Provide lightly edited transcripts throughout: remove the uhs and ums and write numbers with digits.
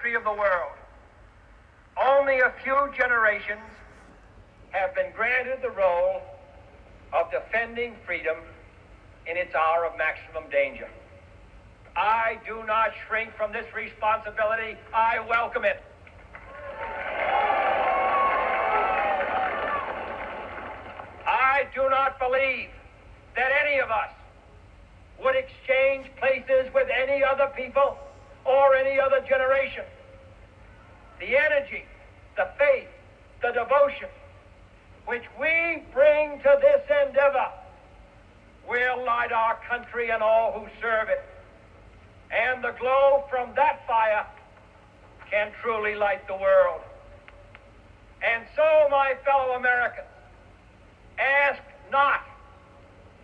history of the world, only a few generations have been granted the role of defending freedom in its hour of maximum danger. I do not shrink from this responsibility. I welcome it. I do not believe that any of us would exchange places with any other people or any other generation. The energy, the faith, the devotion which we bring to this endeavor will light our country and all who serve it. And the glow from that fire can truly light the world. And so, my fellow Americans, ask not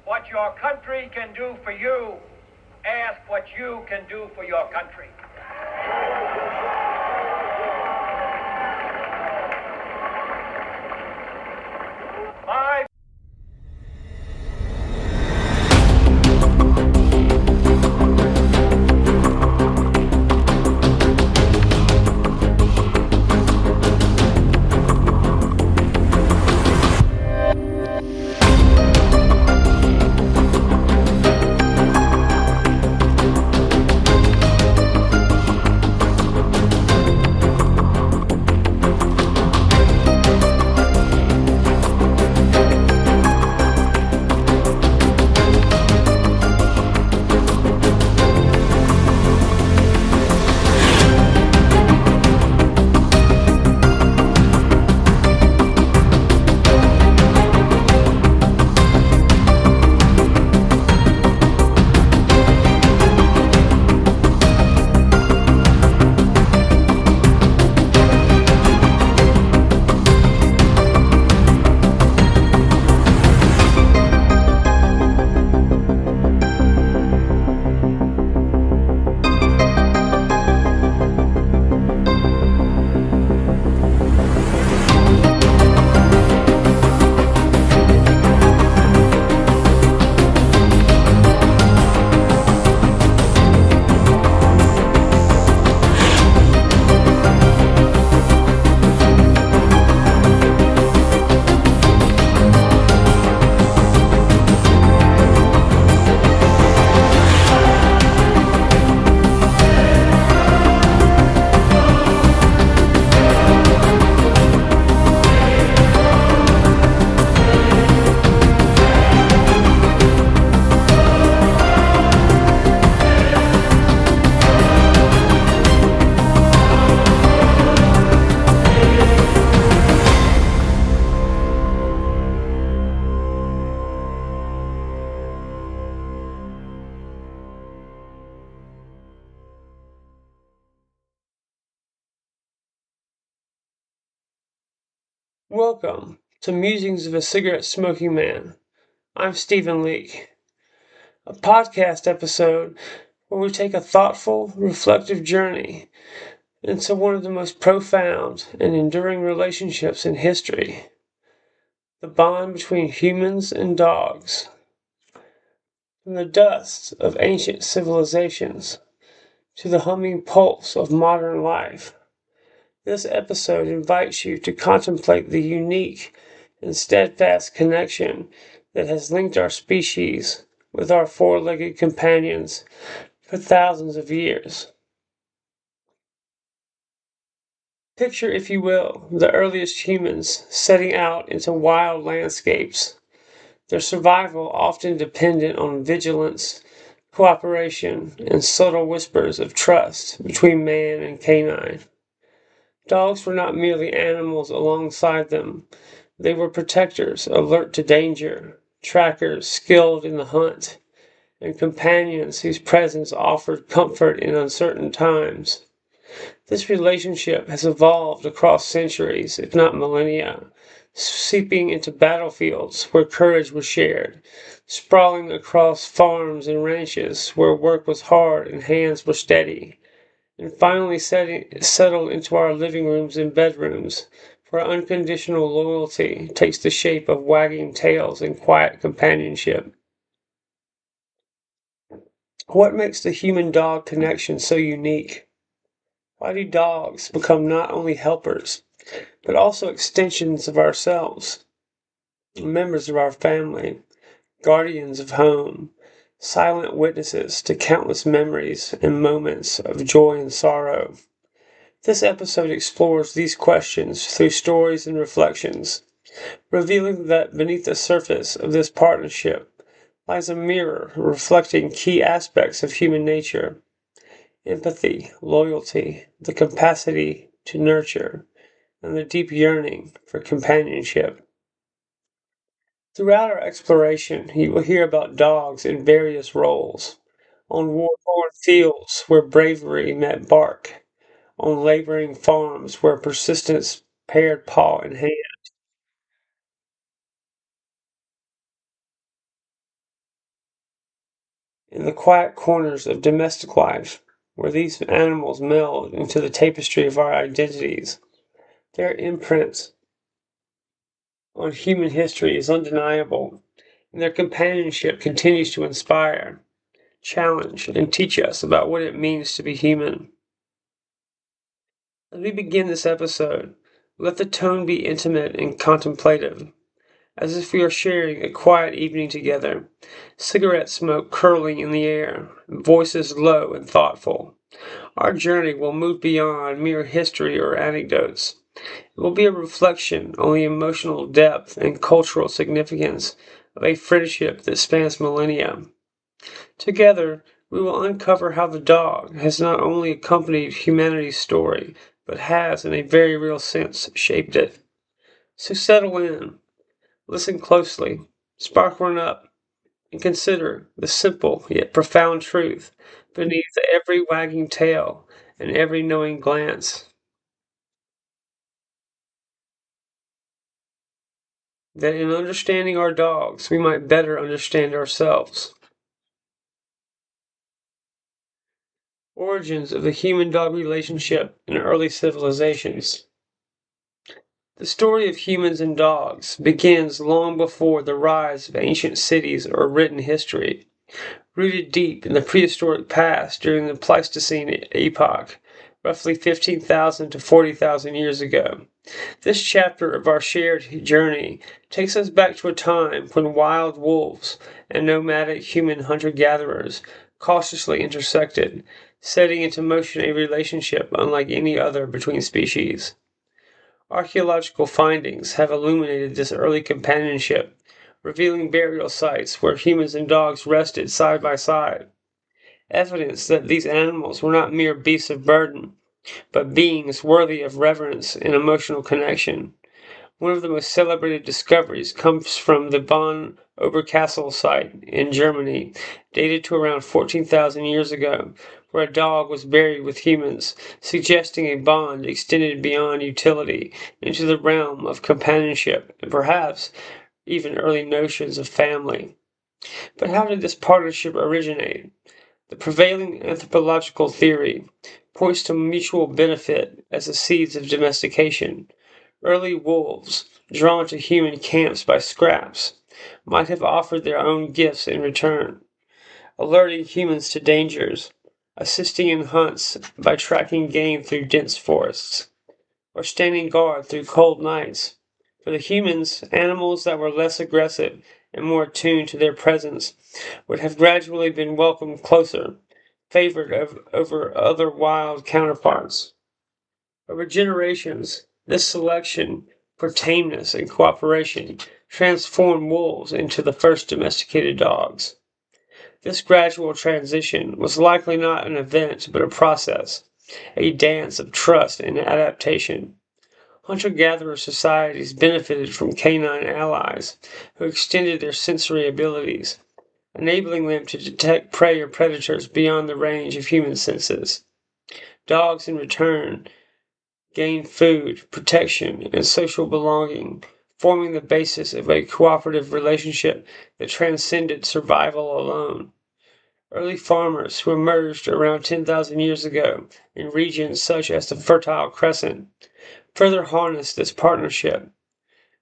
what your country can do for you. Ask what you can do for your country. My Welcome to Musings of a Cigarette-Smoking Man. I'm Stephen Leake, a podcast episode where we take a thoughtful, reflective journey into one of the most profound and enduring relationships in history, the bond between humans and dogs. From the dust of ancient civilizations to the humming pulse of modern life, this episode invites you to contemplate the unique and steadfast connection that has linked our species with our four-legged companions for thousands of years. Picture, if you will, the earliest humans setting out into wild landscapes, their survival often dependent on vigilance, cooperation, and subtle whispers of trust between man and canine. Dogs were not merely animals alongside them. They were protectors, alert to danger, trackers skilled in the hunt, and companions whose presence offered comfort in uncertain times. This relationship has evolved across centuries, if not millennia, seeping into battlefields where courage was shared, sprawling across farms and ranches where work was hard and hands were steady, and finally settled into our living rooms and bedrooms, where unconditional loyalty takes the shape of wagging tails and quiet companionship. What makes the human-dog connection so unique? Why do dogs become not only helpers, but also extensions of ourselves, members of our family, guardians of home, silent witnesses to countless memories and moments of joy and sorrow? This episode explores these questions through stories and reflections, revealing that beneath the surface of this partnership lies a mirror reflecting key aspects of human nature: empathy, loyalty, the capacity to nurture, and the deep yearning for companionship. Throughout our exploration, you will hear about dogs in various roles: on war-torn fields where bravery met bark, on laboring farms where persistence paired paw and hand, in the quiet corners of domestic life where these animals meld into the tapestry of our identities. Their imprint on human history is undeniable, and their companionship continues to inspire, challenge, and teach us about what it means to be human. As we begin this episode, let the tone be intimate and contemplative, as if we are sharing a quiet evening together, cigarette smoke curling in the air, voices low and thoughtful. Our journey will move beyond mere history or anecdotes. It will be a reflection on the emotional depth and cultural significance of a friendship that spans millennia. Together, we will uncover how the dog has not only accompanied humanity's story, but has, in a very real sense, shaped it. So settle in, listen closely, spark one up, and consider the simple yet profound truth beneath every wagging tail and every knowing glance, that in understanding our dogs, we might better understand ourselves. Origins of the human-dog relationship in early civilizations. The story of humans and dogs begins long before the rise of ancient cities or written history, rooted deep in the prehistoric past during the Pleistocene epoch, roughly 15,000 to 40,000 years ago. This chapter of our shared journey takes us back to a time when wild wolves and nomadic human hunter-gatherers cautiously intersected, setting into motion a relationship unlike any other between species. Archaeological findings have illuminated this early companionship, revealing burial sites where humans and dogs rested side by side, evidence that these animals were not mere beasts of burden, but beings worthy of reverence and emotional connection. One of the most celebrated discoveries comes from the Bonn Oberkassel site in Germany, dated to around 14,000 years ago, where a dog was buried with humans, suggesting a bond extended beyond utility into the realm of companionship and perhaps even early notions of family. But how did this partnership originate? The prevailing anthropological theory points to mutual benefit as the seeds of domestication. Early wolves, drawn to human camps by scraps, might have offered their own gifts in return, alerting humans to dangers, assisting in hunts by tracking game through dense forests, or standing guard through cold nights. For the humans, animals that were less aggressive and more attuned to their presence would have gradually been welcomed closer, favored over other wild counterparts. Over generations, this selection for tameness and cooperation transformed wolves into the first domesticated dogs. This gradual transition was likely not an event but a process, a dance of trust and adaptation. Hunter-gatherer societies benefited from canine allies who extended their sensory abilities, enabling them to detect prey or predators beyond the range of human senses. Dogs, in return, gained food, protection, and social belonging, forming the basis of a cooperative relationship that transcended survival alone. Early farmers who emerged around 10,000 years ago in regions such as the Fertile Crescent further harnessed this partnership.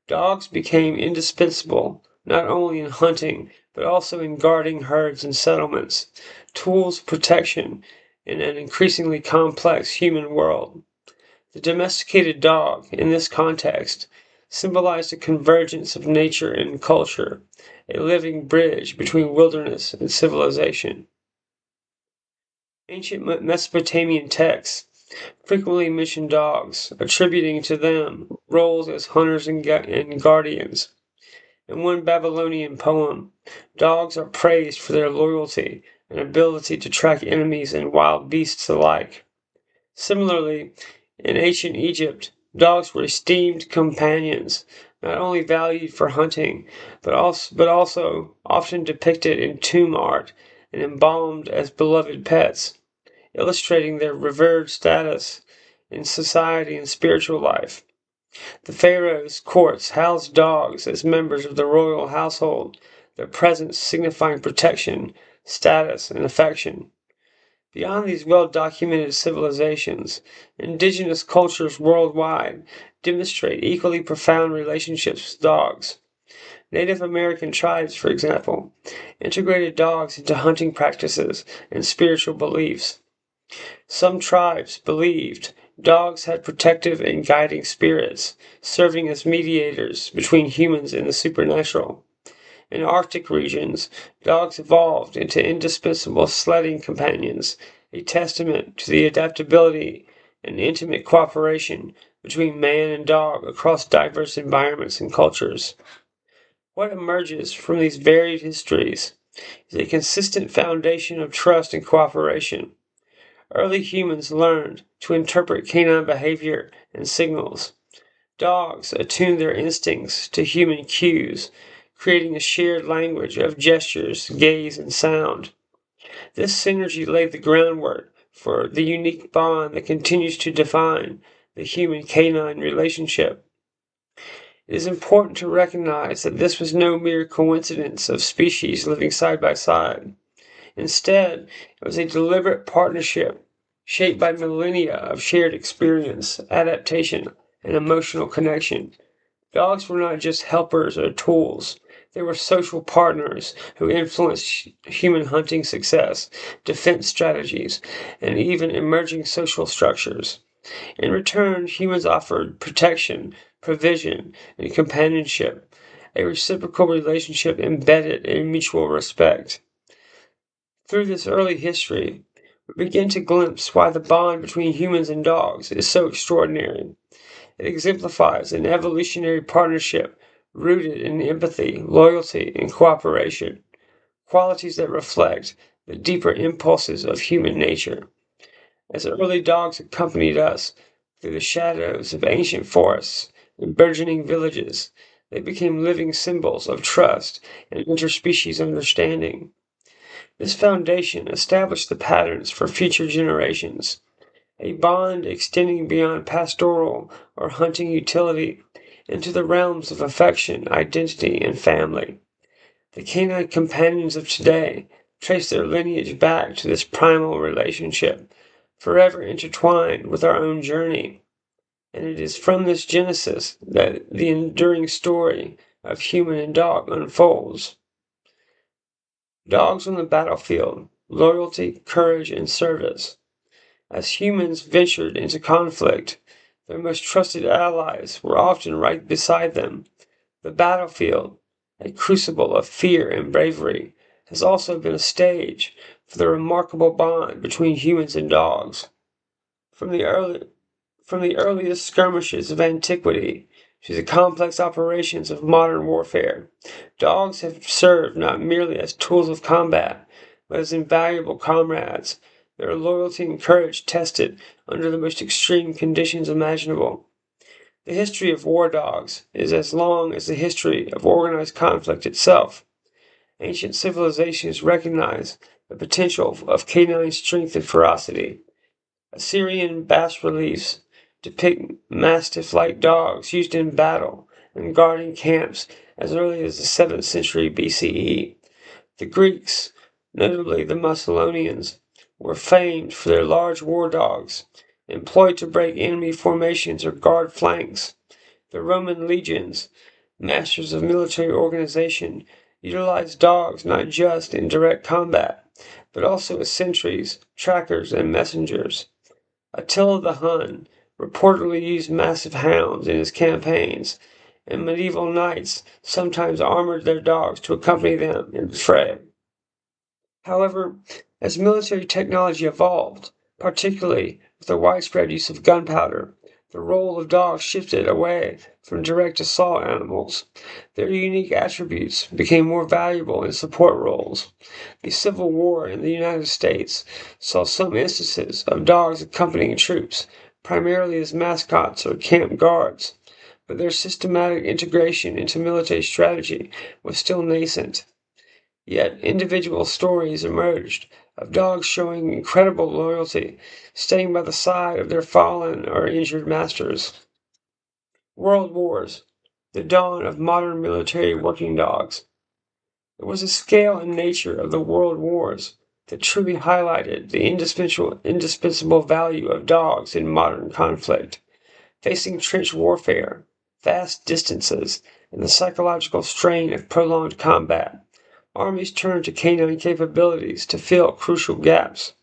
Dogs became indispensable not only in hunting but also in guarding herds and settlements, tools of protection in an increasingly complex human world. The domesticated dog, in this context, symbolized a convergence of nature and culture, a living bridge between wilderness and civilization. Ancient Mesopotamian texts frequently mention dogs, attributing to them roles as hunters and guardians. In one Babylonian poem, dogs are praised for their loyalty and ability to track enemies and wild beasts alike. Similarly, in ancient Egypt, dogs were esteemed companions, not only valued for hunting, but also often depicted in tomb art and embalmed as beloved pets, illustrating their revered status in society and spiritual life. The pharaoh's courts housed dogs as members of the royal household, their presence signifying protection, status, and affection. Beyond these well-documented civilizations, indigenous cultures worldwide demonstrate equally profound relationships with dogs. Native American tribes, for example, integrated dogs into hunting practices and spiritual beliefs. Some tribes believed dogs had protective and guiding spirits, serving as mediators between humans and the supernatural. In Arctic regions, dogs evolved into indispensable sledding companions, a testament to the adaptability and intimate cooperation between man and dog across diverse environments and cultures. What emerges from these varied histories is a consistent foundation of trust and cooperation. Early humans learned to interpret canine behavior and signals. Dogs attuned their instincts to human cues, creating a shared language of gestures, gaze, and sound. This synergy laid the groundwork for the unique bond that continues to define the human-canine relationship. It is important to recognize that this was no mere coincidence of species living side by side. Instead, it was a deliberate partnership shaped by millennia of shared experience, adaptation, and emotional connection. Dogs were not just helpers or tools. They were social partners who influenced human hunting success, defense strategies, and even emerging social structures. In return, humans offered protection, provision, and companionship, a reciprocal relationship embedded in mutual respect. Through this early history, we begin to glimpse why the bond between humans and dogs is so extraordinary. It exemplifies an evolutionary partnership rooted in empathy, loyalty, and cooperation, qualities that reflect the deeper impulses of human nature. As early dogs accompanied us through the shadows of ancient forests and burgeoning villages, they became living symbols of trust and interspecies understanding. This foundation established the patterns for future generations, a bond extending beyond pastoral or hunting utility into the realms of affection, identity, and family. The canine companions of today trace their lineage back to this primal relationship, forever intertwined with our own journey. And it is from this genesis that the enduring story of human and dog unfolds. Dogs on the battlefield, loyalty, courage, and service. As humans ventured into conflict, their most trusted allies were often right beside them. The battlefield, a crucible of fear and bravery, has also been a stage for the remarkable bond between humans and dogs. From the early, from the earliest skirmishes of antiquity to the complex operations of modern warfare, dogs have served not merely as tools of combat, but as invaluable comrades, their loyalty and courage tested under the most extreme conditions imaginable. The history of war dogs is as long as the history of organized conflict itself. Ancient civilizations recognize the potential of canine strength and ferocity. Assyrian bas reliefs depict mastiff-like dogs used in battle and guarding camps as early as the 7th century BCE. The Greeks, notably the Macedonians, were famed for their large war dogs, employed to break enemy formations or guard flanks. The Roman legions, masters of military organization, utilized dogs not just in direct combat, but also as sentries, trackers, and messengers. Attila the Hun reportedly used massive hounds in his campaigns, and medieval knights sometimes armored their dogs to accompany them in the fray. However, as military technology evolved, particularly with the widespread use of gunpowder, the role of dogs shifted away from direct assault animals. Their unique attributes became more valuable in support roles. The Civil War in the United States saw some instances of dogs accompanying troops, primarily as mascots or camp guards, but their systematic integration into military strategy was still nascent. Yet individual stories emerged of dogs showing incredible loyalty, staying by the side of their fallen or injured masters. World Wars, the dawn of modern military working dogs. It was the scale and nature of the world wars that truly highlighted the indispensable value of dogs in modern conflict. Facing trench warfare, vast distances, and the psychological strain of prolonged combat, armies turned to canine capabilities to fill crucial gaps.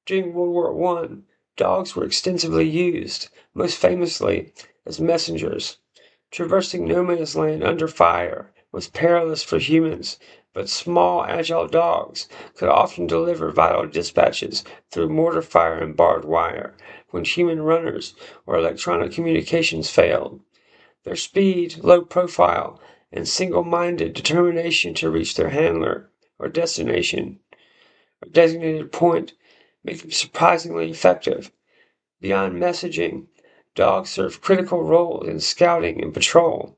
During World War I, dogs were extensively used, most famously as messengers. Traversing no man's land under fire was perilous for humans, but small, agile dogs could often deliver vital dispatches through mortar fire and barbed wire when human runners or electronic communications failed. Their speed, low profile, and single-minded determination to reach their handler or destination or designated point make them surprisingly effective. Beyond messaging, dogs serve critical roles in scouting and patrol.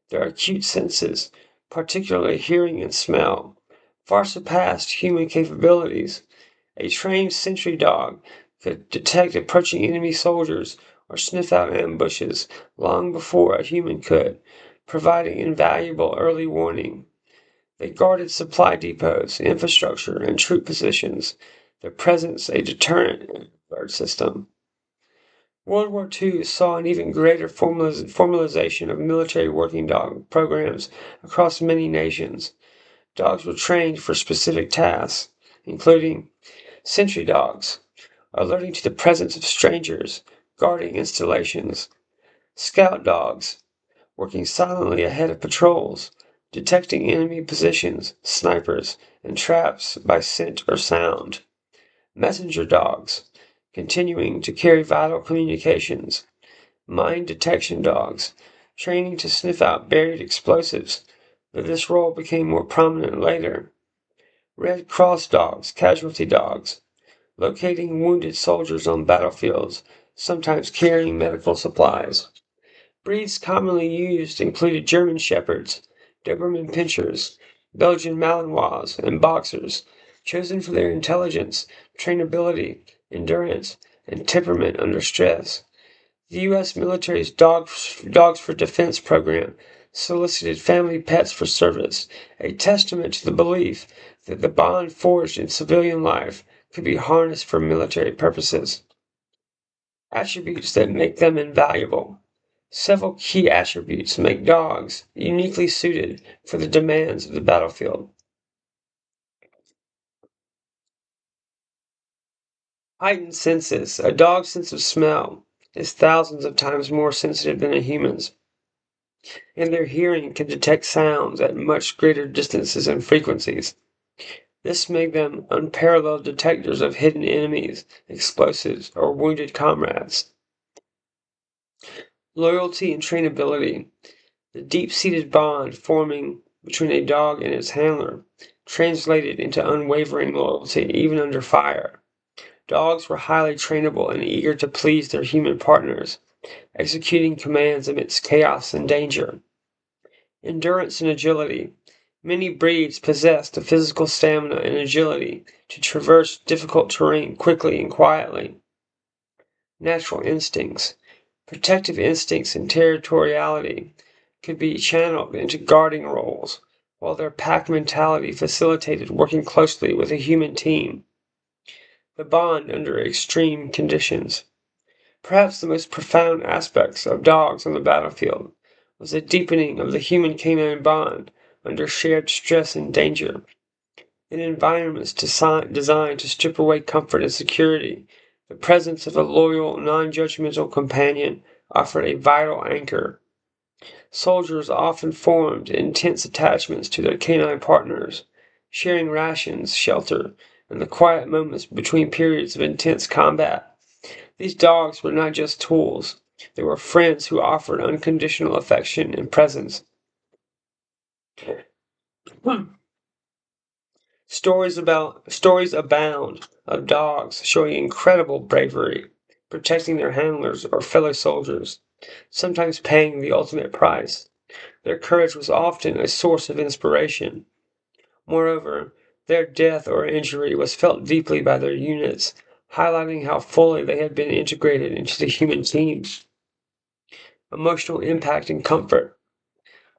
Their acute senses, particularly hearing and smell, far surpassed human capabilities. A trained sentry dog could detect approaching enemy soldiers or sniff out ambushes long before a human could, providing invaluable early warning. They guarded supply depots, infrastructure, and troop positions, their presence a deterrent in the alert system. World War II saw an even greater formalization of military working dog programs across many nations. Dogs were trained for specific tasks, including sentry dogs, alerting to the presence of strangers, guarding installations; scout dogs, working silently ahead of patrols, detecting enemy positions, snipers, and traps by scent or sound; messenger dogs, continuing to carry vital communications; mine detection dogs, training to sniff out buried explosives, but this role became more prominent later; Red Cross dogs, casualty dogs, locating wounded soldiers on battlefields, sometimes carrying medical supplies. Breeds commonly used included German Shepherds, Doberman Pinschers, Belgian Malinois, and Boxers, chosen for their intelligence, trainability, endurance, and temperament under stress. The U.S. military's Dogs for Defense program solicited family pets for service, a testament to the belief that the bond forged in civilian life could be harnessed for military purposes. Attributes that make them invaluable. Several key attributes make dogs uniquely suited for the demands of the battlefield. Heightened senses. A dog's sense of smell is thousands of times more sensitive than a human's, and their hearing can detect sounds at much greater distances and frequencies. This made them unparalleled detectors of hidden enemies, explosives, or wounded comrades. Loyalty and trainability. The deep-seated bond forming between a dog and its handler translated into unwavering loyalty even under fire. Dogs were highly trainable and eager to please their human partners, executing commands amidst chaos and danger. Endurance and agility. Many breeds possess the physical stamina and agility to traverse difficult terrain quickly and quietly. Natural instincts. Protective instincts and territoriality could be channeled into guarding roles, while their pack mentality facilitated working closely with a human team. The bond under extreme conditions. Perhaps the most profound aspects of dogs on the battlefield was the deepening of the human-canine bond under shared stress and danger. In environments designed to strip away comfort and security, the presence of a loyal, non-judgmental companion offered a vital anchor. Soldiers often formed intense attachments to their canine partners, sharing rations, shelter, and the quiet moments between periods of intense combat. These dogs were not just tools, they were friends who offered unconditional affection and presence. Stories abound of dogs showing incredible bravery, protecting their handlers or fellow soldiers, sometimes paying the ultimate price. Their courage was often a source of inspiration. Moreover, their death or injury was felt deeply by their units, highlighting how fully they had been integrated into the human team. Emotional impact and comfort.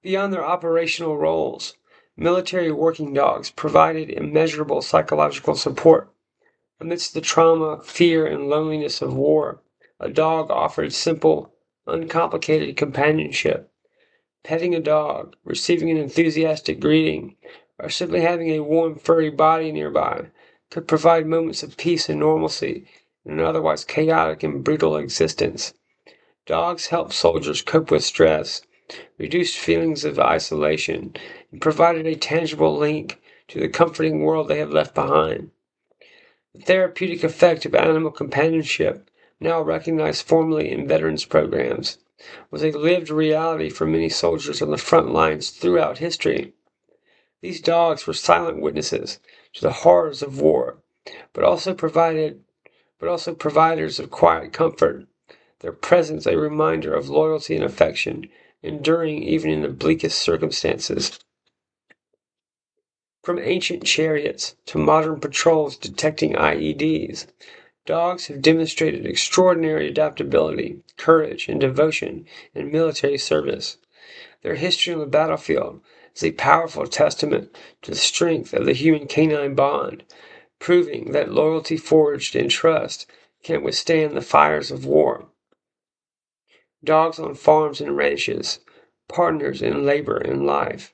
Beyond their operational roles, military working dogs provided immeasurable psychological support. Amidst the trauma, fear, and loneliness of war, a dog offered simple, uncomplicated companionship. Petting a dog, receiving an enthusiastic greeting, or simply having a warm, furry body nearby could provide moments of peace and normalcy in an otherwise chaotic and brutal existence. Dogs help soldiers cope with stress, reduced feelings of isolation, and provided a tangible link to the comforting world they have left behind. The therapeutic effect of animal companionship, now recognized formally in veterans programs, was a lived reality for many soldiers on the front lines throughout history. These dogs were silent witnesses to the horrors of war, but also providers of quiet comfort, their presence a reminder of loyalty and affection, enduring even in the bleakest circumstances. From ancient chariots to modern patrols detecting IEDs, dogs have demonstrated extraordinary adaptability, courage, and devotion in military service. Their history on the battlefield is a powerful testament to the strength of the human-canine bond, proving that loyalty forged in trust can withstand the fires of war. Dogs on farms and ranches, partners in labor and life.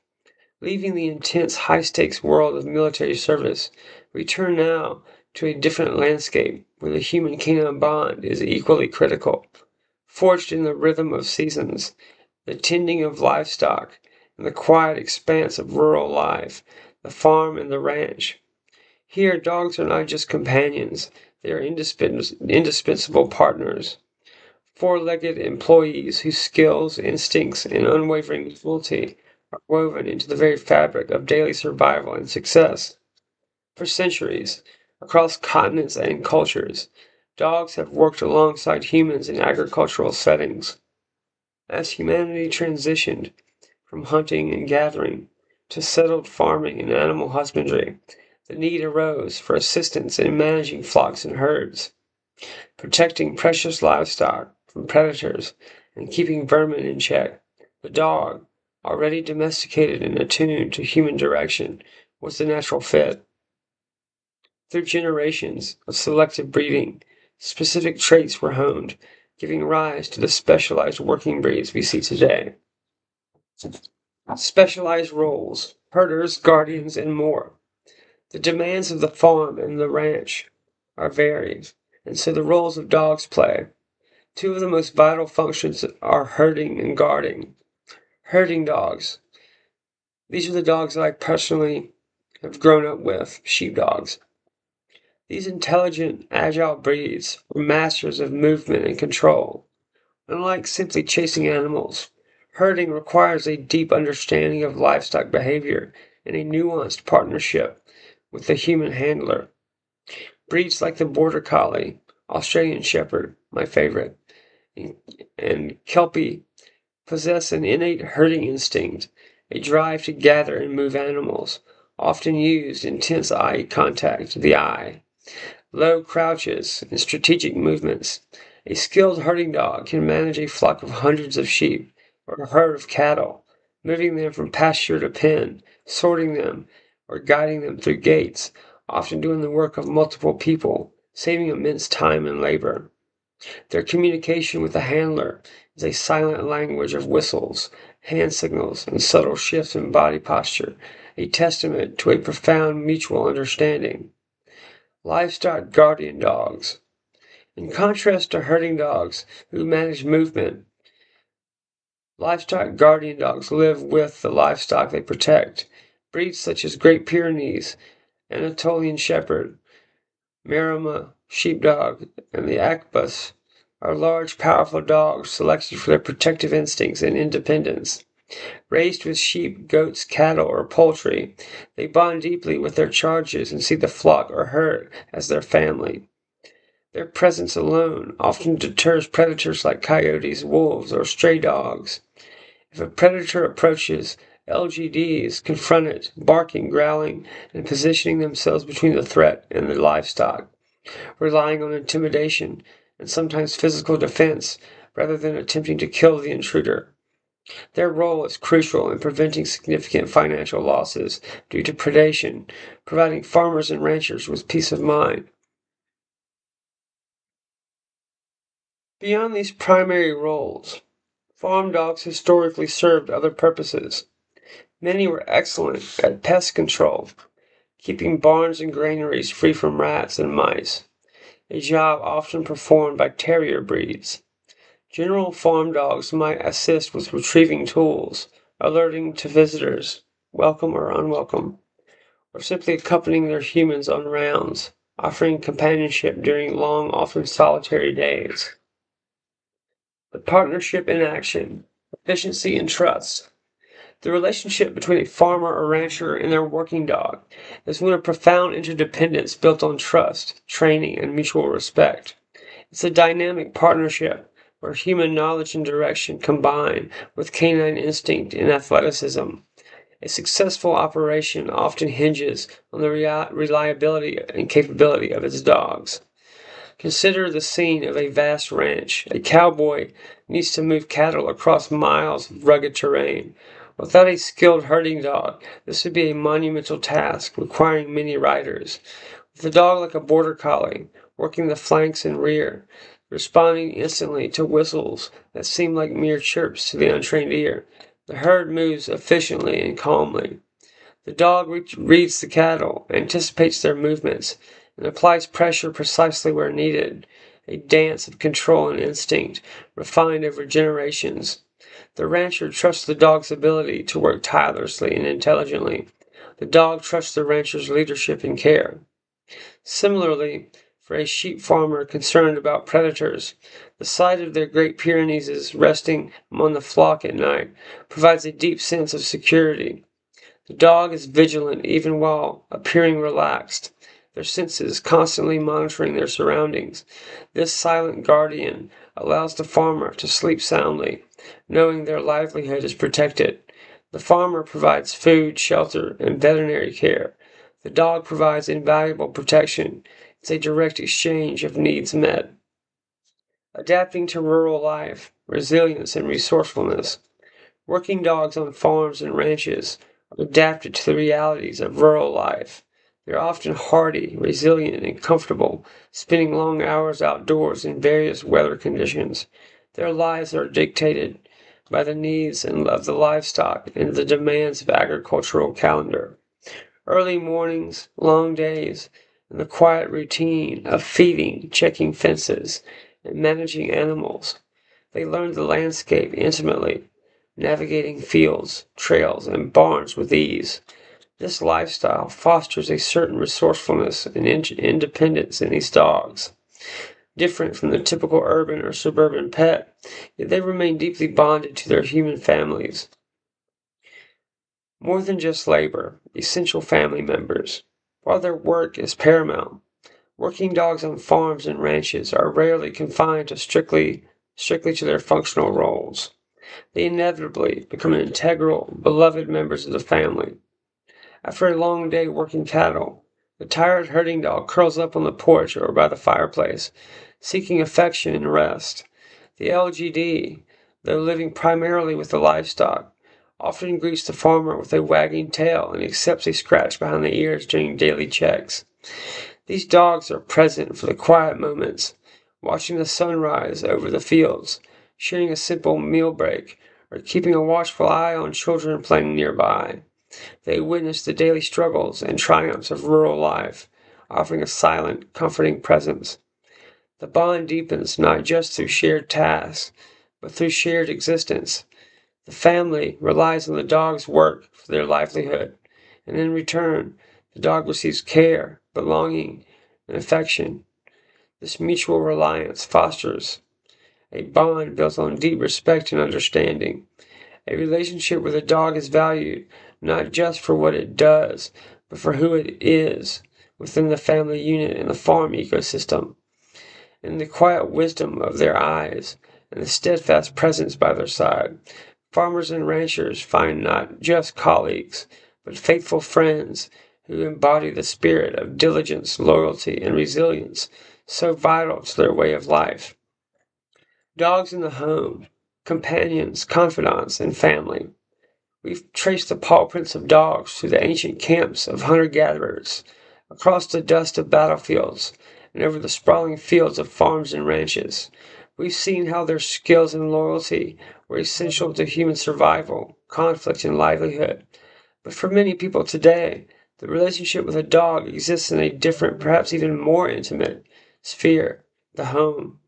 Leaving the intense, high-stakes world of military service, we turn now to a different landscape where the human-canine bond is equally critical. Forged in the rhythm of seasons, the tending of livestock, and the quiet expanse of rural life, the farm and the ranch. Here, dogs are not just companions, they are indispensable partners. Four-legged employees whose skills, instincts, and unwavering loyalty are woven into the very fabric of daily survival and success. For centuries, across continents and cultures, dogs have worked alongside humans in agricultural settings. As humanity transitioned from hunting and gathering to settled farming and animal husbandry, the need arose for assistance in managing flocks and herds, protecting precious livestock from predators, and keeping vermin in check. The dog, already domesticated and attuned to human direction, was the natural fit. Through generations of selective breeding, specific traits were honed, giving rise to the specialized working breeds we see today. Specialized roles, herders, guardians, and more. The demands of the farm and the ranch are varied, and so the roles of dogs play. Two of the most vital functions are herding and guarding. Herding dogs. These are the dogs that I personally have grown up with, sheepdogs. These intelligent, agile breeds were masters of movement and control. Unlike simply chasing animals, herding requires a deep understanding of livestock behavior and a nuanced partnership with the human handler. Breeds like the Border Collie, Australian Shepherd, my favorite, and Kelpie possess an innate herding instinct, a drive to gather and move animals, often used intense eye contact, the eye, low crouches, and strategic movements. A skilled herding dog can manage a flock of hundreds of sheep or a herd of cattle, moving them from pasture to pen, sorting them, or guiding them through gates, often doing the work of multiple people, saving immense time and labor. Their communication with the handler is a silent language of whistles, hand signals, and subtle shifts in body posture, a testament to a profound mutual understanding. Livestock guardian dogs. In contrast to herding dogs who manage movement, livestock guardian dogs live with the livestock they protect. Breeds such as Great Pyrenees, Anatolian Shepherd, Maremma Sheepdog, and the Akbus are large, powerful dogs selected for their protective instincts and independence. Raised with sheep, goats, cattle, or poultry, they bond deeply with their charges and see the flock or herd as their family. Their presence alone often deters predators like coyotes, wolves, or stray dogs. If a predator approaches, LGDs confront it, barking, growling, and positioning themselves between the threat and the livestock, relying on intimidation and sometimes physical defense rather than attempting to kill the intruder. Their role is crucial in preventing significant financial losses due to predation, providing farmers and ranchers with peace of mind. Beyond these primary roles, farm dogs historically served other purposes. Many were excellent at pest control, keeping barns and granaries free from rats and mice, a job often performed by terrier breeds. General farm dogs might assist with retrieving tools, alerting to visitors, welcome or unwelcome, or simply accompanying their humans on rounds, offering companionship during long, often solitary days. The partnership in action, efficiency and trust. The relationship between a farmer or rancher and their working dog is one of profound interdependence built on trust, training, and mutual respect. It's a dynamic partnership where human knowledge and direction combine with canine instinct and athleticism. A successful operation often hinges on the reliability and capability of its dogs. Consider the scene of a vast ranch. A cowboy needs to move cattle across miles of rugged terrain. Without a skilled herding dog, this would be a monumental task requiring many riders. With a dog like a border collie, working the flanks and rear, responding instantly to whistles that seem like mere chirps to the untrained ear, the herd moves efficiently and calmly. The dog reads the cattle, anticipates their movements, and applies pressure precisely where needed, a dance of control and instinct, refined over generations. The rancher trusts the dog's ability to work tirelessly and intelligently. The dog trusts the rancher's leadership and care. Similarly, for a sheep farmer concerned about predators, the sight of their Great Pyrenees resting among the flock at night provides a deep sense of security. The dog is vigilant even while appearing relaxed, their senses constantly monitoring their surroundings. This silent guardian allows the farmer to sleep soundly, knowing their livelihood is protected. The farmer provides food, shelter, and veterinary care. The dog provides invaluable protection. It's a direct exchange of needs met. Adapting to rural life, resilience, and resourcefulness. Working dogs on farms and ranches are adapted to the realities of rural life. They're often hardy, resilient, and comfortable, spending long hours outdoors in various weather conditions. Their lives are dictated by the needs of the livestock and the demands of agricultural calendar. Early mornings, long days, and the quiet routine of feeding, checking fences, and managing animals. They learn the landscape intimately, navigating fields, trails, and barns with ease. This lifestyle fosters a certain resourcefulness and independence in these dogs. Different from the typical urban or suburban pet, yet they remain deeply bonded to their human families. More than just labor, essential family members. While their work is paramount, working dogs on farms and ranches are rarely confined to strictly to their functional roles. They inevitably become integral, beloved members of the family. After a long day working cattle, the tired herding dog curls up on the porch or by the fireplace, seeking affection and rest. The LGD, though living primarily with the livestock, often greets the farmer with a wagging tail and accepts a scratch behind the ears during daily checks. These dogs are present for the quiet moments, watching the sunrise over the fields, sharing a simple meal break, or keeping a watchful eye on children playing nearby. They witness the daily struggles and triumphs of rural life, offering a silent, comforting presence. The bond deepens not just through shared tasks, but through shared existence. The family relies on the dog's work for their livelihood, and in return, the dog receives care, belonging, and affection. This mutual reliance fosters a bond built on deep respect and understanding. A relationship where the dog is valued not just for what it does, but for who it is within the family unit and the farm ecosystem. In the quiet wisdom of their eyes and the steadfast presence by their side, farmers and ranchers find not just colleagues, but faithful friends who embody the spirit of diligence, loyalty, and resilience so vital to their way of life. Dogs in the home, companions, confidants, and family. We've traced the paw prints of dogs through the ancient camps of hunter-gatherers, across the dust of battlefields, and over the sprawling fields of farms and ranches. We've seen how their skills and loyalty were essential to human survival, conflict, and livelihood. But for many people today, the relationship with a dog exists in a different, perhaps even more intimate sphere, the home.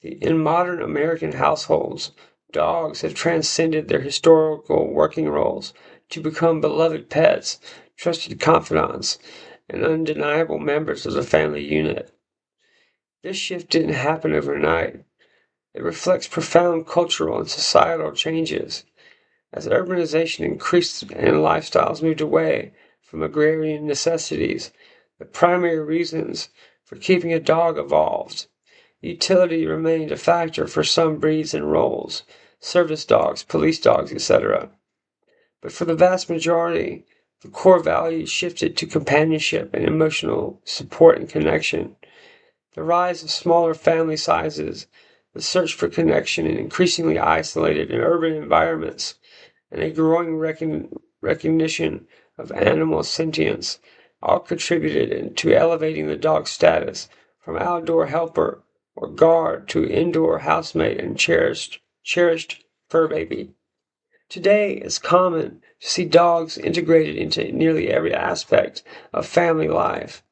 In modern American households, dogs have transcended their historical working roles to become beloved pets, trusted confidants, and undeniable members of the family unit. This shift didn't happen overnight. It reflects profound cultural and societal changes. As urbanization increased and lifestyles moved away from agrarian necessities, the primary reasons for keeping a dog evolved. Utility remained a factor for some breeds and roles, service dogs, police dogs, etc. But for the vast majority, the core values shifted to companionship and emotional support and connection. The rise of smaller family sizes, the search for connection in increasingly isolated and urban environments, and a growing recognition of animal sentience all contributed to elevating the dog's status from outdoor helper or guard to indoor housemate and cherished fur baby. Today, it's common to see dogs integrated into nearly every aspect of family life.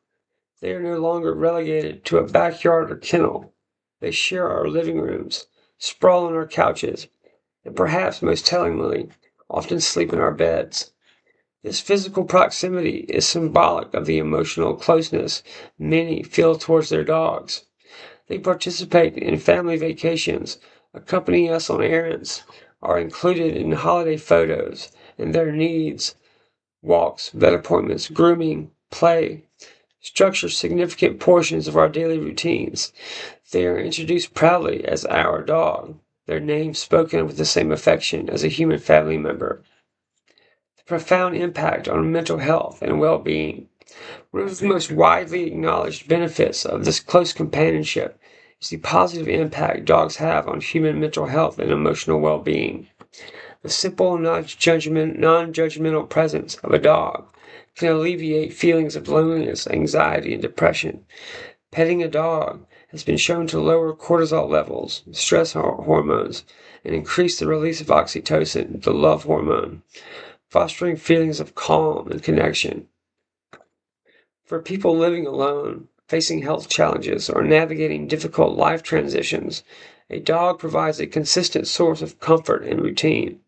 They are no longer relegated to a backyard or kennel. They share our living rooms, sprawl on our couches, and perhaps most tellingly, often sleep in our beds. This physical proximity is symbolic of the emotional closeness many feel towards their dogs. They participate in family vacations, accompany us on errands, are included in holiday photos, and their needs, walks, vet appointments, grooming, play, structure significant portions of our daily routines. They are introduced proudly as our dog, their name spoken with the same affection as a human family member. The profound impact on mental health and well-being. One of the most widely acknowledged benefits of this close companionship is the positive impact dogs have on human mental health and emotional well-being. The simple, non-judgmental presence of a dog can alleviate feelings of loneliness, anxiety, and depression. Petting a dog has been shown to lower cortisol levels, stress hormones, and increase the release of oxytocin, the love hormone, fostering feelings of calm and connection. For people living alone, facing health challenges, or navigating difficult life transitions, a dog provides a consistent source of comfort and routine.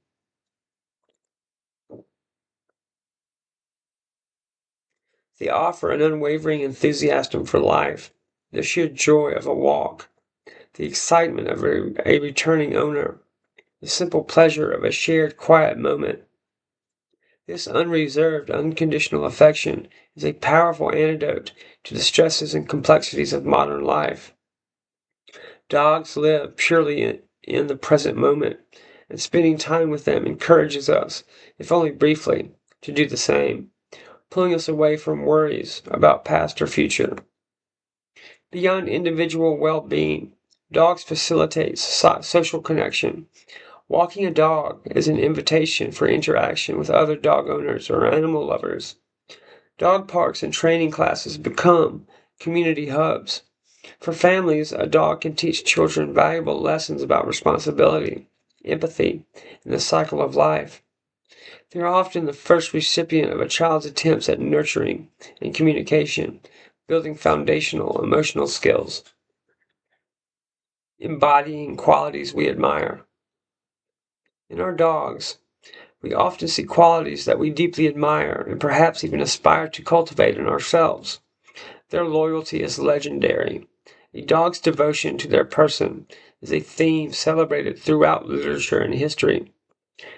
They offer an unwavering enthusiasm for life, the sheer joy of a walk, the excitement of a returning owner, the simple pleasure of a shared quiet moment. This unreserved, unconditional affection is a powerful antidote to the stresses and complexities of modern life. Dogs live purely in the present moment, and spending time with them encourages us, if only briefly, to do the same, pulling us away from worries about past or future. Beyond individual well-being, dogs facilitate social connection. Walking a dog is an invitation for interaction with other dog owners or animal lovers. Dog parks and training classes become community hubs. For families, a dog can teach children valuable lessons about responsibility, empathy, and the cycle of life. They are often the first recipient of a child's attempts at nurturing and communication, building foundational emotional skills, embodying qualities we admire. In our dogs, we often see qualities that we deeply admire and perhaps even aspire to cultivate in ourselves. Their loyalty is legendary. A dog's devotion to their person is a theme celebrated throughout literature and history.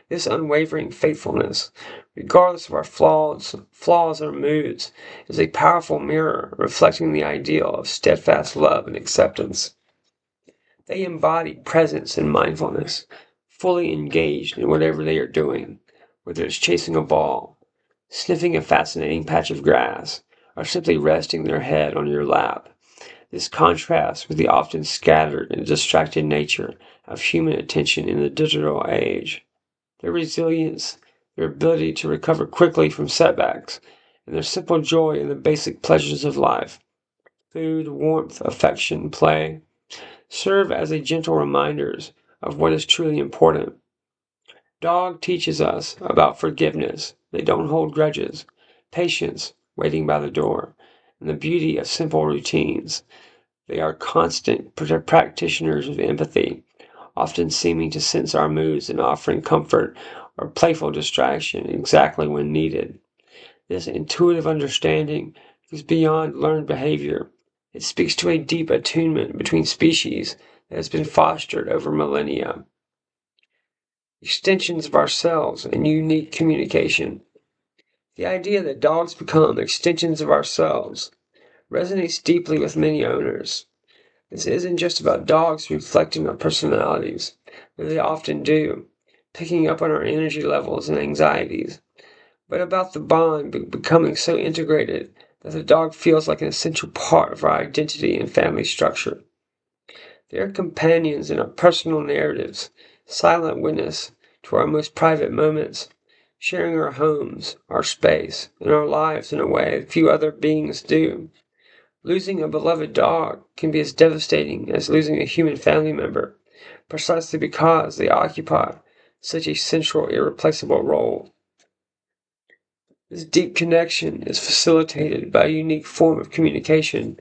This unwavering faithfulness, regardless of our flaws or moods, is a powerful mirror reflecting the ideal of steadfast love and acceptance. They embody presence and mindfulness, fully engaged in whatever they are doing, whether it's chasing a ball, sniffing a fascinating patch of grass, or simply resting their head on your lap. This contrasts with the often scattered and distracted nature of human attention in the digital age. Their resilience, their ability to recover quickly from setbacks, and their simple joy in the basic pleasures of life, food, warmth, affection, play, serve as a gentle reminders of what is truly important. Dog teaches us about forgiveness. They don't hold grudges, patience, waiting by the door, and the beauty of simple routines. They are constant practitioners of empathy, often seeming to sense our moods and offering comfort or playful distraction exactly when needed. This intuitive understanding is beyond learned behavior. It speaks to a deep attunement between species that has been fostered over millennia. Extensions of ourselves and unique communication. The idea that dogs become extensions of ourselves resonates deeply with many owners. This isn't just about dogs reflecting our personalities, though they often do, picking up on our energy levels and anxieties, but about the bond becoming so integrated that the dog feels like an essential part of our identity and family structure. They are companions in our personal narratives, silent witness to our most private moments, sharing our homes, our space, and our lives in a way few other beings do. Losing a beloved dog can be as devastating as losing a human family member, precisely because they occupy such a central, irreplaceable role. This deep connection is facilitated by a unique form of communication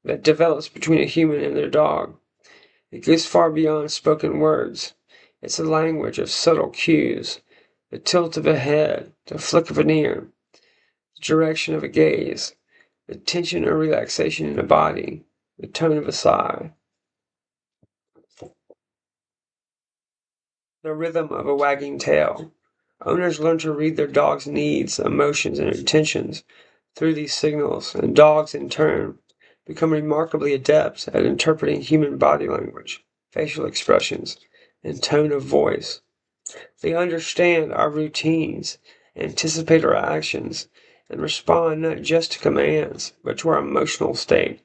that develops between a human and their dog. It goes far beyond spoken words. It's a language of subtle cues, the tilt of a head, the flick of an ear, the direction of a gaze, the tension or relaxation in a body, the tone of a sigh, the rhythm of a wagging tail. Owners learn to read their dog's needs, emotions, and intentions through these signals, and dogs, in turn, become remarkably adept at interpreting human body language, facial expressions, and tone of voice. They understand our routines, anticipate our actions, and respond not just to commands, but to our emotional state.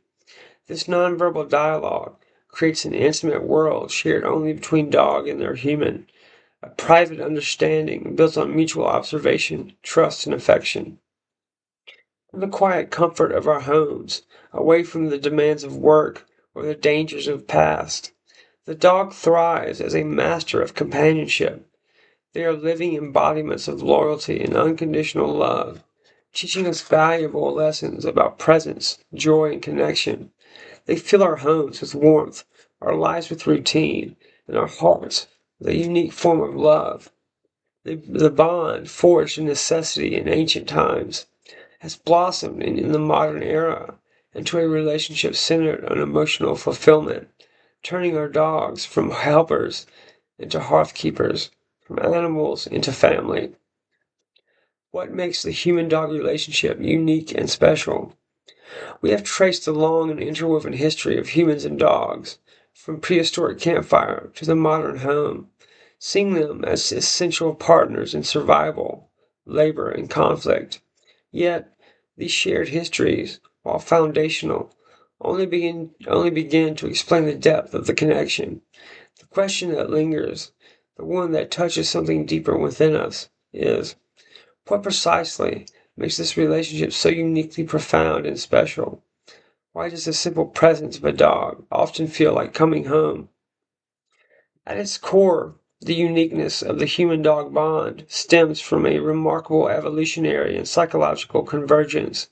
This nonverbal dialogue creates an intimate world shared only between dog and their human, a private understanding built on mutual observation, trust, and affection. In the quiet comfort of our homes, away from the demands of work or the dangers of the past, the dog thrives as a master of companionship. They are living embodiments of loyalty and unconditional love, teaching us valuable lessons about presence, joy, and connection. They fill our homes with warmth, our lives with routine, and our hearts with a unique form of love. The bond, forged in necessity in ancient times, has blossomed in the modern era into a relationship centered on emotional fulfillment, turning our dogs from helpers into hearth keepers, from animals into family. What makes the human dog relationship unique and special? We have traced the long and interwoven history of humans and dogs, from prehistoric campfire to the modern home, seeing them as essential partners in survival, labor, and conflict. Yet, these shared histories, while foundational, only begin to explain the depth of the connection. The question that lingers, the one that touches something deeper within us, is what precisely makes this relationship so uniquely profound and special? Why does the simple presence of a dog often feel like coming home? At its core, The uniqueness of the human-dog bond stems from a remarkable evolutionary and psychological convergence.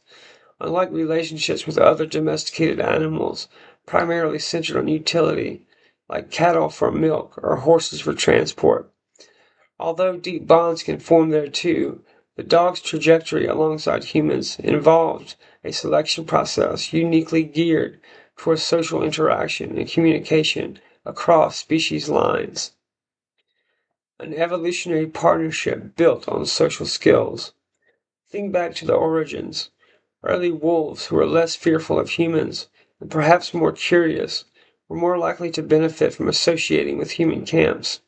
Unlike relationships with other domesticated animals, primarily centered on utility, like cattle for milk or horses for transport. Although deep bonds can form there too, the dog's trajectory alongside humans involved a selection process uniquely geared towards social interaction and communication across species lines. An evolutionary partnership built on social skills. Think back to the origins. Early wolves who were less fearful of humans and perhaps more curious were more likely to benefit from associating with human camps.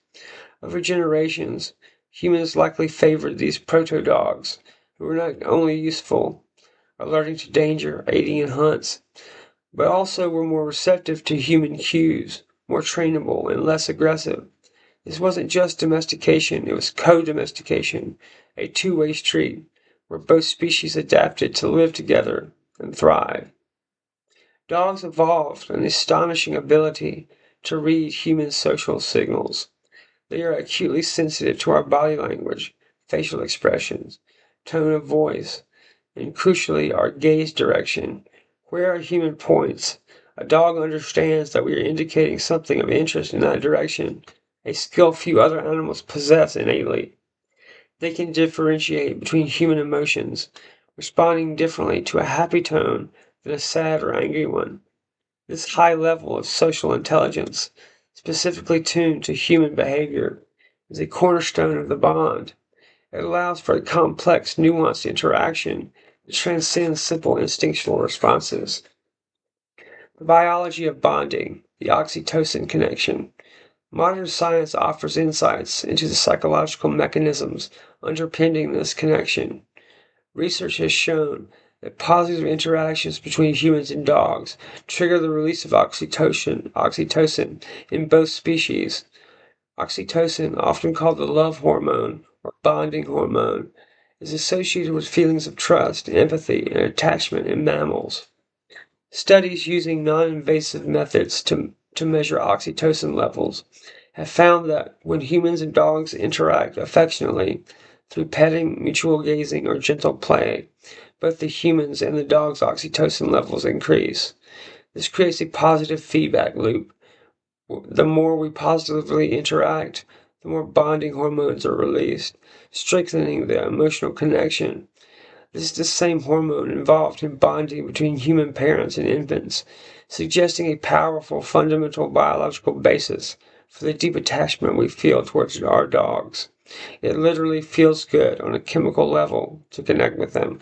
Over generations, humans likely favored these proto-dogs, who were not only useful, alerting to danger, aiding in hunts, but also were more receptive to human cues, more trainable, and less aggressive. This wasn't just domestication, it was co-domestication, a two-way street, where both species adapted to live together and thrive. Dogs evolved an astonishing ability to read human social signals. They are acutely sensitive to our body language, facial expressions, tone of voice, and crucially, our gaze direction. Where our human points, a dog understands that we are indicating something of interest in that direction, a skill few other animals possess innately. They can differentiate between human emotions, responding differently to a happy tone than a sad or angry one. This high level of social intelligence, specifically tuned to human behavior, is a cornerstone of the bond. It allows for a complex, nuanced interaction that transcends simple instinctual responses. The biology of bonding, the oxytocin connection. Modern science offers insights into the psychological mechanisms underpinning this connection. Research has shown that positive interactions between humans and dogs trigger the release of oxytocin in both species. Oxytocin, often called the love hormone or bonding hormone, is associated with feelings of trust, empathy, and attachment in mammals. Studies using non-invasive methods to measure oxytocin levels have found that when humans and dogs interact affectionately through petting, mutual gazing, or gentle play, both the humans and the dog's oxytocin levels increase. This creates a positive feedback loop. The more we positively interact, the more bonding hormones are released, strengthening the emotional connection. This is the same hormone involved in bonding between human parents and infants, suggesting a powerful fundamental biological basis for the deep attachment we feel towards our dogs. It literally feels good on a chemical level to connect with them.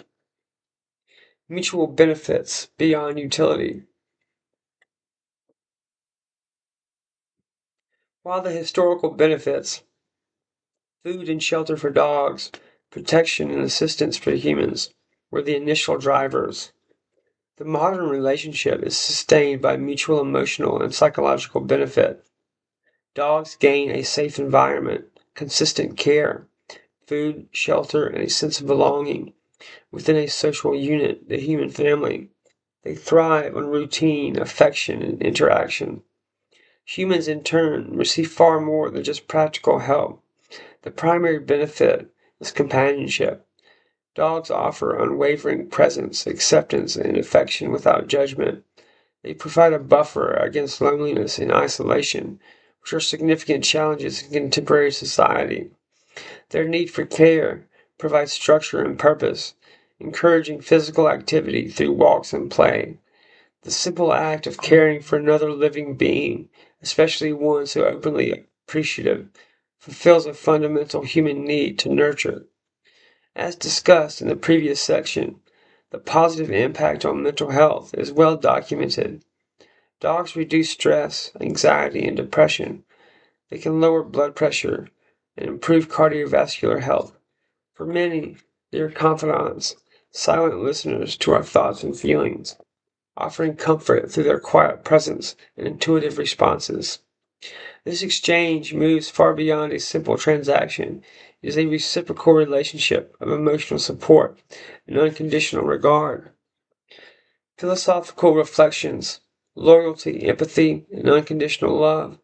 Mutual benefits beyond utility. While the historical benefits, food and shelter for dogs, protection and assistance for humans, were the initial drivers, the modern relationship is sustained by mutual emotional and psychological benefit. Dogs gain a safe environment, consistent care, food, shelter, and a sense of belonging within a social unit, the human family. They thrive on routine, affection, and interaction. Humans, in turn, receive far more than just practical help. The primary benefit is companionship. Dogs offer unwavering presence, acceptance, and affection without judgment. They provide a buffer against loneliness and isolation, which are significant challenges in contemporary society. Their need for care provides structure and purpose, encouraging physical activity through walks and play. The simple act of caring for another living being, especially one so openly appreciative, fulfills a fundamental human need to nurture. As discussed in the previous section, the positive impact on mental health is well documented. Dogs reduce stress, anxiety, and depression. They can lower blood pressure and improve cardiovascular health. For many, they are confidants, silent listeners to our thoughts and feelings, offering comfort through their quiet presence and intuitive responses. This exchange moves far beyond a simple transaction. It is a reciprocal relationship of emotional support and unconditional regard. Philosophical reflections, loyalty, empathy, and unconditional love.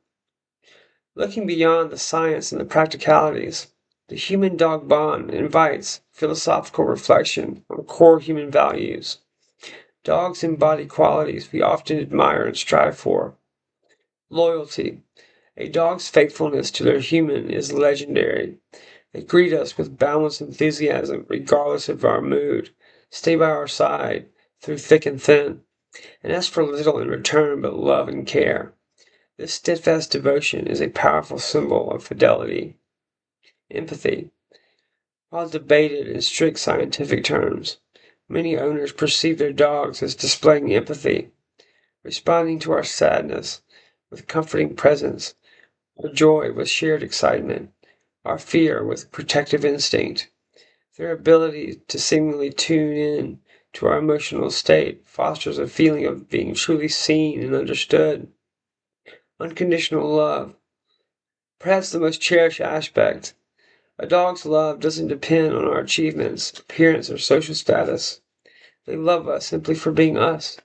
Looking beyond the science and the practicalities, the human-dog bond invites philosophical reflection on core human values. Dogs embody qualities we often admire and strive for. Loyalty. A dog's faithfulness to their human is legendary. They greet us with boundless enthusiasm regardless of our mood, stay by our side through thick and thin, and ask for little in return but love and care. This steadfast devotion is a powerful symbol of fidelity. Empathy. While debated in strict scientific terms, many owners perceive their dogs as displaying empathy, responding to our sadness with comforting presence, our joy with shared excitement, our fear with protective instinct. Their ability to seemingly tune in to our emotional state fosters a feeling of being truly seen and understood. Unconditional love. Perhaps the most cherished aspect. A dog's love doesn't depend on our achievements, appearance, or social status. They love us simply for being us.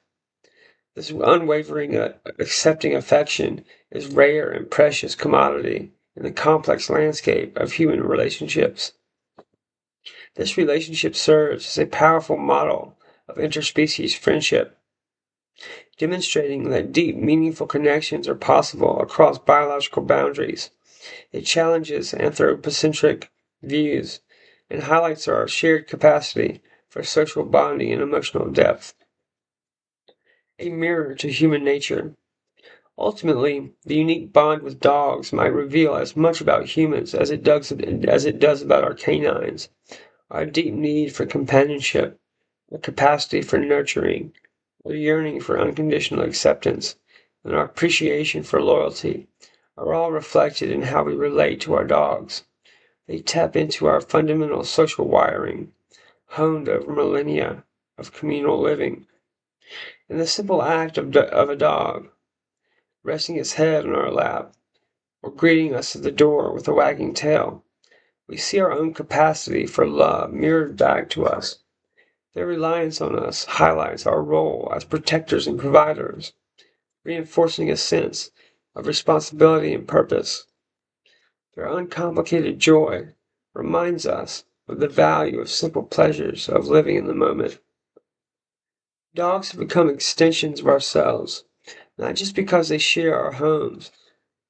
This unwavering, accepting affection is rare and precious commodity in the complex landscape of human relationships. This relationship serves as a powerful model of interspecies friendship, demonstrating that deep, meaningful connections are possible across biological boundaries. It challenges anthropocentric views and highlights our shared capacity for social bonding and emotional depth. A mirror to human nature. Ultimately, the unique bond with dogs might reveal as much about humans as it does about our canines. Our deep need for companionship, our capacity for nurturing, our yearning for unconditional acceptance, and our appreciation for loyalty are all reflected in how we relate to our dogs. They tap into our fundamental social wiring, honed over millennia of communal living. In the simple act of a dog resting its head on our lap, or greeting us at the door with a wagging tail, we see our own capacity for love mirrored back to us. Their reliance on us highlights our role as protectors and providers, reinforcing a sense of responsibility and purpose. Their uncomplicated joy reminds us of the value of simple pleasures of living in the moment. Dogs have become extensions of ourselves, not just because they share our homes,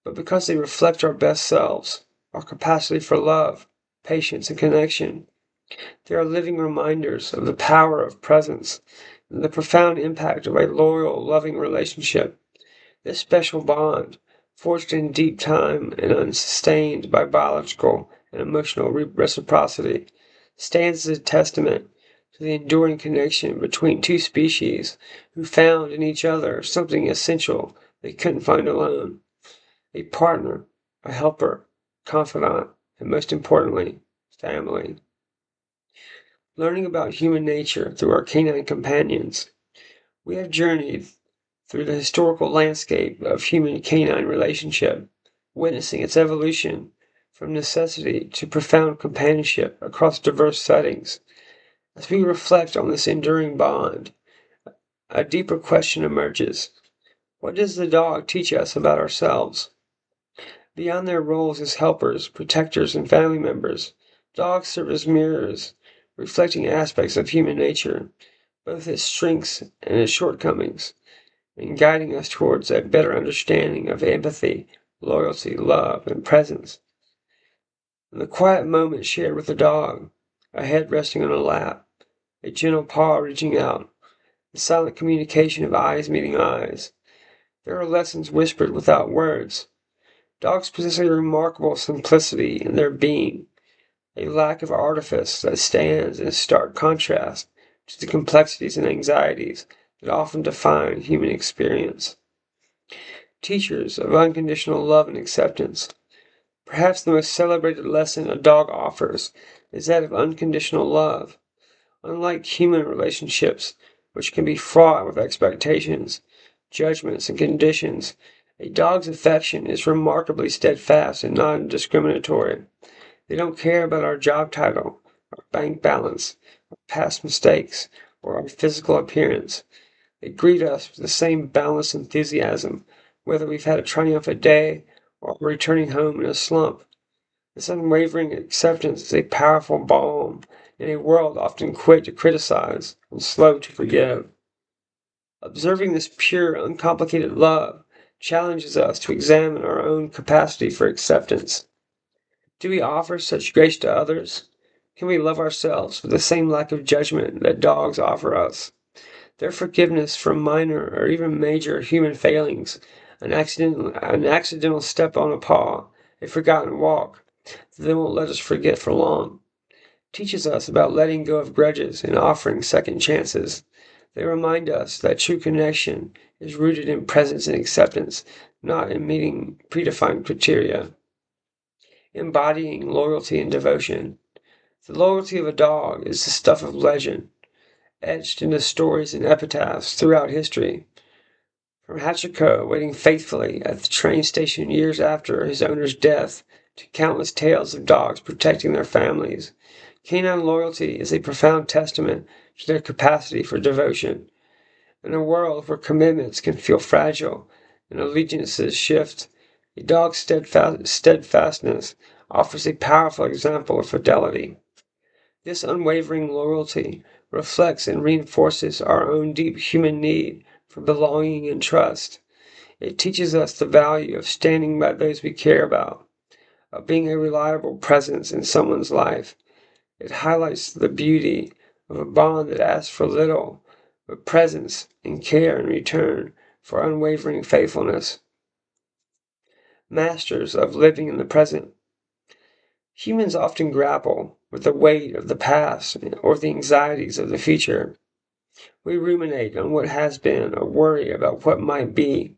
but because they reflect our best selves, our capacity for love, patience, and connection. They are living reminders of the power of presence and the profound impact of a loyal, loving relationship. This special bond, forged in deep time and unsustained by biological and emotional reciprocity, stands as a testament to the enduring connection between two species who found in each other something essential they couldn't find alone: a partner, a helper, confidant, and most importantly, family. Learning about human nature through our canine companions, we have journeyed through the historical landscape of human-canine relationship, witnessing its evolution from necessity to profound companionship across diverse settings. As we reflect on this enduring bond, a deeper question emerges. What does the dog teach us about ourselves? Beyond their roles as helpers, protectors, and family members, dogs serve as mirrors, reflecting aspects of human nature, both its strengths and its shortcomings, and guiding us towards a better understanding of empathy, loyalty, love, and presence. In the quiet moments shared with the dog, a head resting on a lap, a gentle paw reaching out, the silent communication of eyes meeting eyes, there are lessons whispered without words. Dogs possess a remarkable simplicity in their being, a lack of artifice that stands in stark contrast to the complexities and anxieties that often define human experience. Teachers of unconditional love and acceptance. Perhaps the most celebrated lesson a dog offers is that of unconditional love. Unlike human relationships, which can be fraught with expectations, judgments, and conditions, a dog's affection is remarkably steadfast and non-discriminatory. They don't care about our job title, our bank balance, our past mistakes, or our physical appearance. They greet us with the same boundless enthusiasm, whether we've had a triumphant day or returning home in a slump. This unwavering acceptance is a powerful balm in a world often quick to criticize and slow to forgive. Observing this pure, uncomplicated love challenges us to examine our own capacity for acceptance. Do we offer such grace to others? Can we love ourselves with the same lack of judgment that dogs offer us? Their forgiveness for minor or even major human failings, an accidental step on a paw, a forgotten walk, that they won't let us forget for long, teaches us about letting go of grudges and offering second chances. They remind us that true connection is rooted in presence and acceptance, not in meeting predefined criteria. Embodying loyalty and devotion. The loyalty of a dog is the stuff of legend, etched into stories and epitaphs throughout history. From Hachiko waiting faithfully at the train station years after his owner's death, to countless tales of dogs protecting their families, canine loyalty is a profound testament to their capacity for devotion. In a world where commitments can feel fragile and allegiances shift, a dog's steadfastness offers a powerful example of fidelity. This unwavering loyalty reflects and reinforces our own deep human need for belonging and trust. It teaches us the value of standing by those we care about, of being a reliable presence in someone's life. It highlights the beauty of a bond that asks for little, but presence and care in return for unwavering faithfulness. Masters of living in the present. Humans often grapple with the weight of the past or the anxieties of the future. We ruminate on what has been or worry about what might be,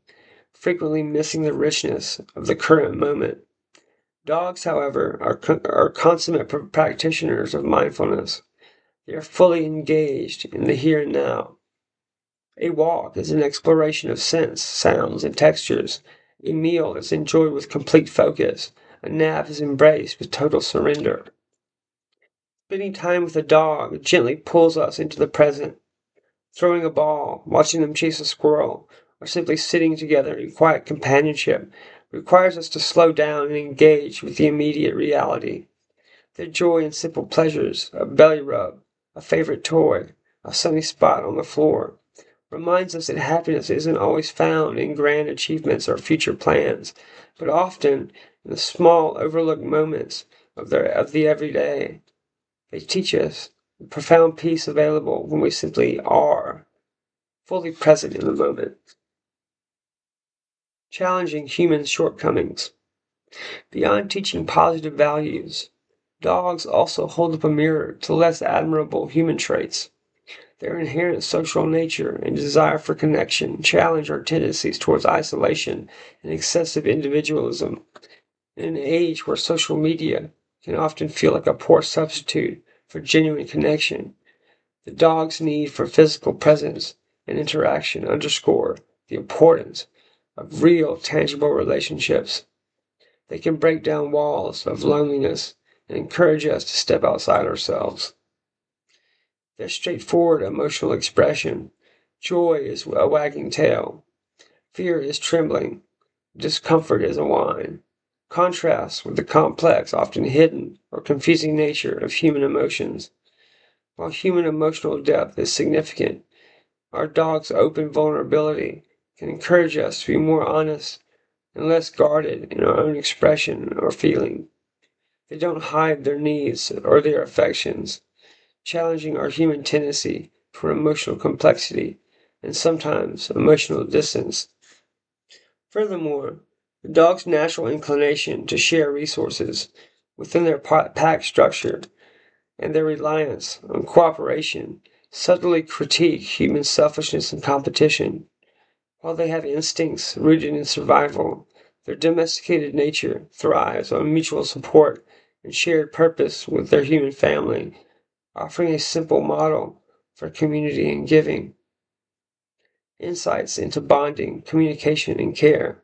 frequently missing the richness of the current moment. Dogs, however, are consummate practitioners of mindfulness. They are fully engaged in the here and now. A walk is an exploration of scents, sounds, and textures. A meal is enjoyed with complete focus. A nap is embraced with total surrender. Spending time with a dog gently pulls us into the present. Throwing a ball, watching them chase a squirrel, or simply sitting together in quiet companionship requires us to slow down and engage with the immediate reality. Their joy in simple pleasures, a belly rub, a favorite toy, a sunny spot on the floor, reminds us that happiness isn't always found in grand achievements or future plans, but often in the small, overlooked moments of the everyday. They teach us the profound peace available when we simply are, fully present in the moment. Challenging human shortcomings. Beyond teaching positive values, dogs also hold up a mirror to less admirable human traits. Their inherent social nature and desire for connection challenge our tendencies towards isolation and excessive individualism. In an age where social media can often feel like a poor substitute for genuine connection, the dog's need for physical presence and interaction underscore the importance of real, tangible relationships. They can break down walls of loneliness and encourage us to step outside ourselves. Their straightforward emotional expression. Joy is a wagging tail. Fear is trembling. Discomfort is a whine. Contrasts with the complex, often hidden or confusing nature of human emotions. While human emotional depth is significant, our dog's open vulnerability can encourage us to be more honest and less guarded in our own expression or feeling. They don't hide their needs or their affections, challenging our human tendency for emotional complexity and sometimes emotional distance. Furthermore, the dog's natural inclination to share resources within their pack structure and their reliance on cooperation subtly critique human selfishness and competition. While they have instincts rooted in survival, their domesticated nature thrives on mutual support and shared purpose with their human family, offering a simple model for community and giving. Insights into bonding, communication, and care.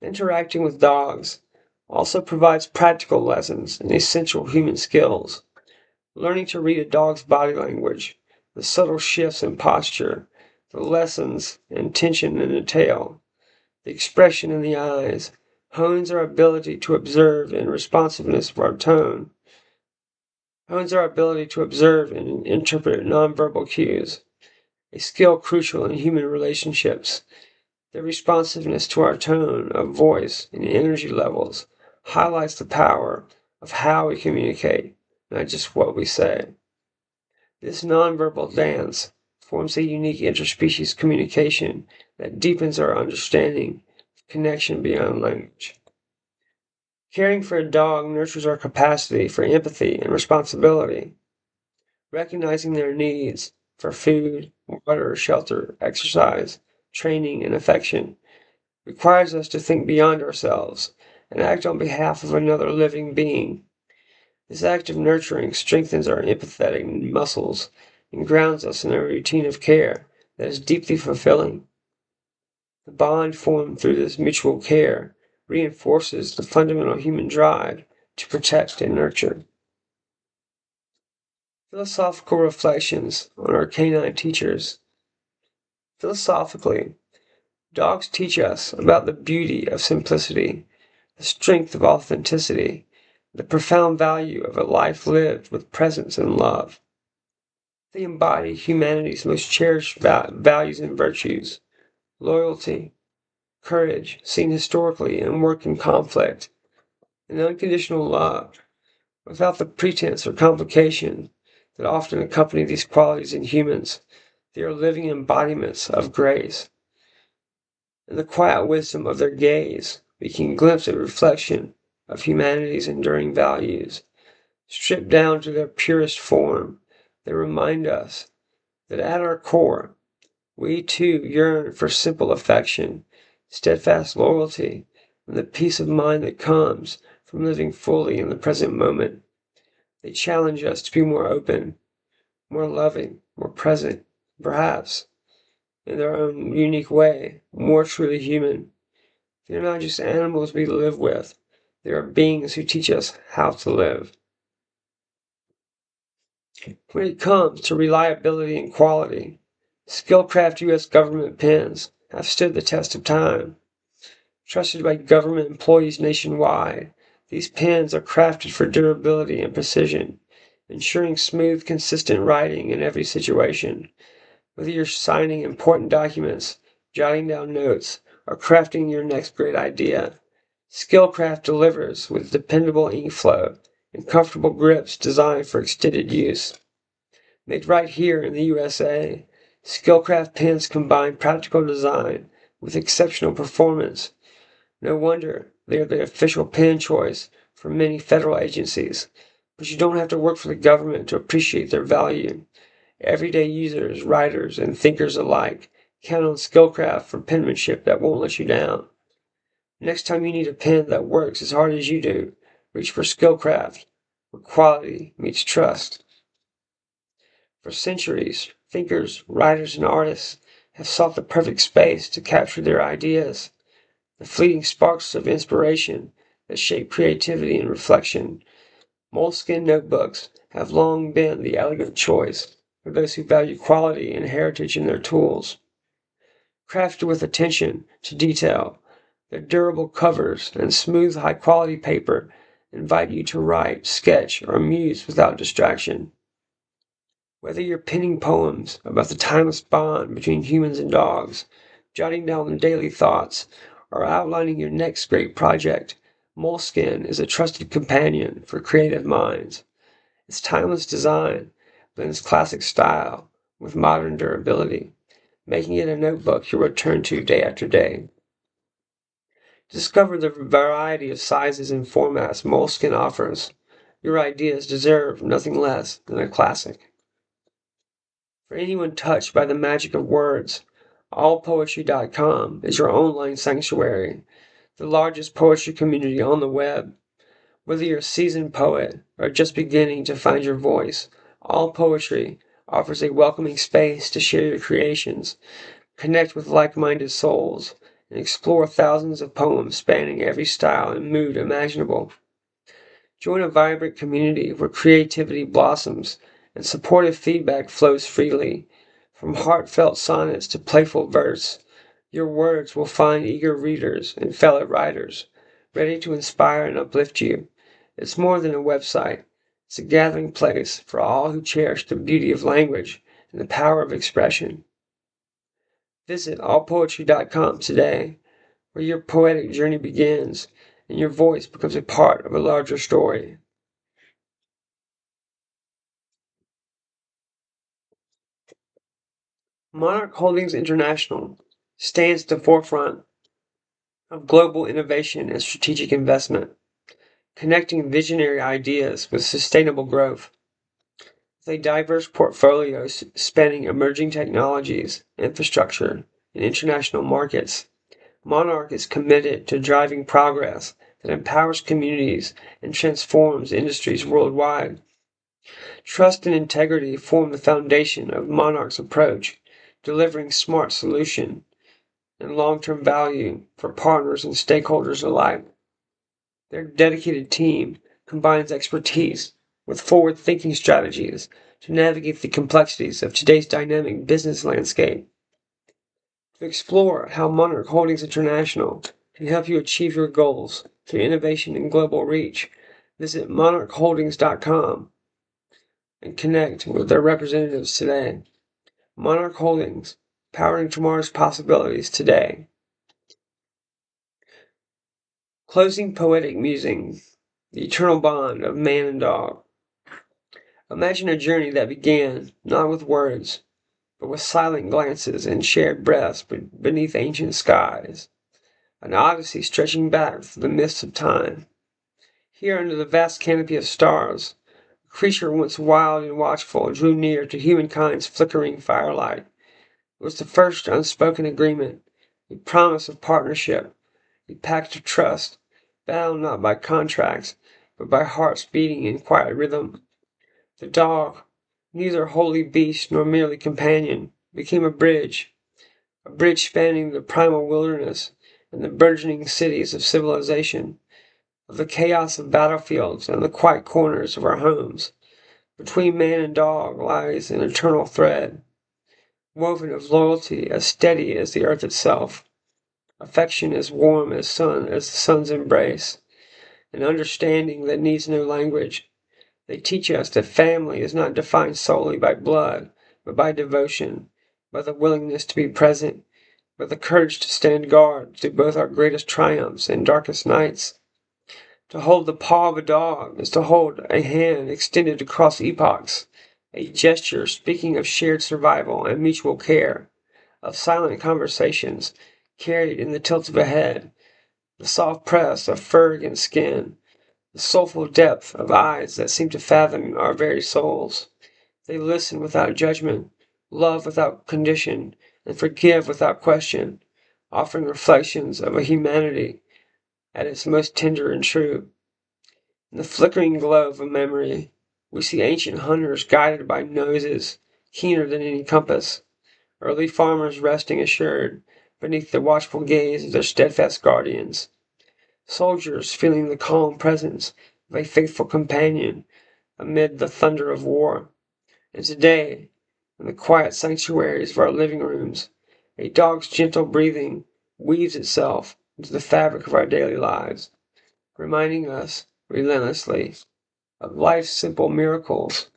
Interacting with dogs also provides practical lessons in essential human skills. Learning to read a dog's body language, the subtle shifts in posture, the lessons in tension in the tail, the expression in the eyes, hones our ability to observe and responsiveness of our tone, hones our ability to observe and interpret nonverbal cues, a skill crucial in human relationships. The responsiveness to our tone of voice and energy levels highlights the power of how we communicate, not just what we say. This nonverbal dance forms a unique interspecies communication that deepens our understanding of connection beyond language. Caring for a dog nurtures our capacity for empathy and responsibility. Recognizing their needs for food, water, shelter, exercise, training, and affection requires us to think beyond ourselves and act on behalf of another living being. This act of nurturing strengthens our empathetic muscles and grounds us in a routine of care that is deeply fulfilling. The bond formed through this mutual care reinforces the fundamental human drive to protect and nurture. Philosophical reflections on our canine teachers. Philosophically, dogs teach us about the beauty of simplicity, the strength of authenticity, the profound value of a life lived with presence and love. They embody humanity's most cherished values and virtues: loyalty, courage, seen historically in work and conflict, and unconditional love, without the pretense or complication that often accompany these qualities in humans. They are living embodiments of grace. In the quiet wisdom of their gaze, we can glimpse a reflection of humanity's enduring values. Stripped down to their purest form, they remind us that at our core, we too yearn for simple affection, steadfast loyalty, and the peace of mind that comes from living fully in the present moment. They challenge us to be more open, more loving, more present, perhaps, in their own unique way, more truly human. They're not just animals we live with, they are beings who teach us how to live. When it comes to reliability and quality, Skillcraft U.S. government pens have stood the test of time. Trusted by government employees nationwide, these pens are crafted for durability and precision, ensuring smooth, consistent writing in every situation. Whether you're signing important documents, jotting down notes, or crafting your next great idea, Skillcraft delivers with dependable ink flow and comfortable grips designed for extended use. Made right here in the USA, Skillcraft pens combine practical design with exceptional performance. No wonder they are the official pen choice for many federal agencies. But you don't have to work for the government to appreciate their value. Everyday users, writers, and thinkers alike count on Skillcraft for penmanship that won't let you down. Next time you need a pen that works as hard as you do, reach for Skillcraft, where quality meets trust. For centuries, thinkers, writers, and artists have sought the perfect space to capture their ideas, the fleeting sparks of inspiration that shape creativity and reflection. Moleskin notebooks have long been the elegant choice for those who value quality and heritage in their tools. Crafted with attention to detail, their durable covers and smooth, high-quality paper invite you to write, sketch, or muse without distraction. Whether you're penning poems about the timeless bond between humans and dogs, jotting down daily thoughts, or outlining your next great project, Moleskin is a trusted companion for creative minds. Its timeless design blends classic style with modern durability, making it a notebook you'll return to day after day. Discover the variety of sizes and formats Moleskin offers. Your ideas deserve nothing less than a classic. For anyone touched by the magic of words, allpoetry.com is your online sanctuary, the largest poetry community on the web. Whether you're a seasoned poet or just beginning to find your voice, All Poetry offers a welcoming space to share your creations, connect with like-minded souls, and explore thousands of poems spanning every style and mood imaginable. Join a vibrant community where creativity blossoms and supportive feedback flows freely. From heartfelt sonnets to playful verse, your words will find eager readers and fellow writers, ready to inspire and uplift you. It's more than a website. It's a gathering place for all who cherish the beauty of language and the power of expression. Visit allpoetry.com today, where your poetic journey begins and your voice becomes a part of a larger story. Monarch Holdings International stands at the forefront of global innovation and strategic investment, connecting visionary ideas with sustainable growth. With a diverse portfolio spanning emerging technologies, infrastructure, and international markets, Monarch is committed to driving progress that empowers communities and transforms industries worldwide. Trust and integrity form the foundation of Monarch's approach, delivering smart solutions and long-term value for partners and stakeholders alike. Their dedicated team combines expertise with forward-thinking strategies to navigate the complexities of today's dynamic business landscape. To explore how Monarch Holdings International can help you achieve your goals through innovation and global reach, visit monarchholdings.com and connect with their representatives today. Monarch Holdings, powering tomorrow's possibilities today. Closing poetic musings, the eternal bond of man and dog. Imagine a journey that began not with words, but with silent glances and shared breaths beneath ancient skies, an odyssey stretching back through the mists of time. Here under the vast canopy of stars, a creature once wild and watchful drew near to humankind's flickering firelight. It was the first unspoken agreement, a promise of partnership, a pact of trust, bound not by contracts, but by hearts beating in quiet rhythm. The dog, neither wholly beast nor merely companion, became a bridge spanning the primal wilderness and the burgeoning cities of civilization, of the chaos of battlefields and the quiet corners of our homes. Between man and dog lies an eternal thread, woven of loyalty as steady as the earth itself, affection as warm as the sun's embrace, an understanding that needs no language. They teach us that family is not defined solely by blood, but by devotion, by the willingness to be present, by the courage to stand guard through both our greatest triumphs and darkest nights. To hold the paw of a dog is to hold a hand extended across epochs, a gesture speaking of shared survival and mutual care, of silent conversations carried in the tilt of a head, the soft press of fur against skin, the soulful depth of eyes that seem to fathom our very souls. They listen without judgment, love without condition, and forgive without question, offering reflections of a humanity at its most tender and true. In the flickering glow of a memory, we see ancient hunters guided by noses keener than any compass, early farmers resting assured beneath the watchful gaze of their steadfast guardians, soldiers feeling the calm presence of a faithful companion amid the thunder of war. And today, in the quiet sanctuaries of our living rooms, a dog's gentle breathing weaves itself into the fabric of our daily lives, reminding us relentlessly of life's simple miracles,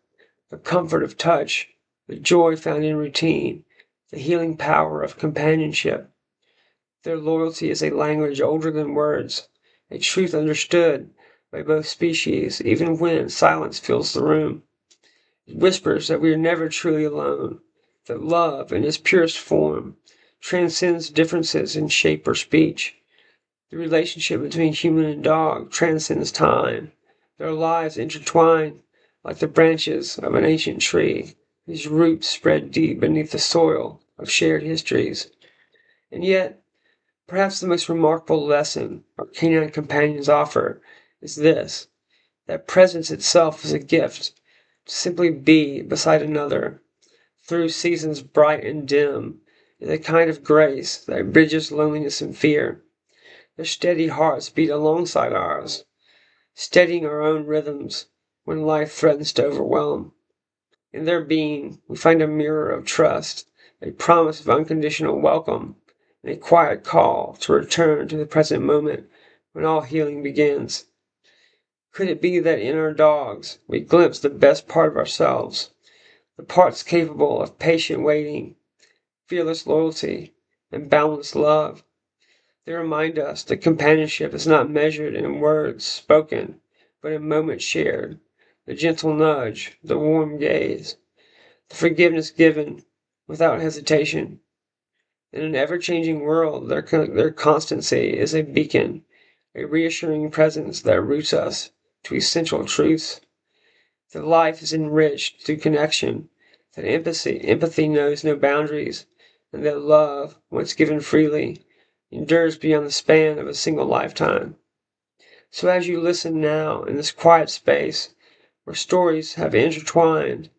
the comfort of touch, the joy found in routine, the healing power of companionship. Their loyalty is a language older than words, a truth understood by both species, even when silence fills the room. It whispers that we are never truly alone, that love, in its purest form, transcends differences in shape or speech. The relationship between human and dog transcends time. Their lives intertwine like the branches of an ancient tree, whose roots spread deep beneath the soil of shared histories. And yet, perhaps the most remarkable lesson our canine companions offer is this: that presence itself is a gift. To simply be beside another, through seasons bright and dim, is a kind of grace that bridges loneliness and fear. Their steady hearts beat alongside ours, steadying our own rhythms when life threatens to overwhelm. In their being, we find a mirror of trust, a promise of unconditional welcome, and a quiet call to return to the present moment when all healing begins. Could it be that in our dogs we glimpse the best part of ourselves, the parts capable of patient waiting, fearless loyalty, and boundless love? They remind us that companionship is not measured in words spoken, but in moments shared, the gentle nudge, the warm gaze, the forgiveness given without hesitation. In an ever-changing world, their constancy is a beacon, a reassuring presence that roots us to essential truths. That life is enriched through connection, that empathy knows no boundaries, and that love, once given freely, endures beyond the span of a single lifetime. So as you listen now in this quiet space where stories have intertwined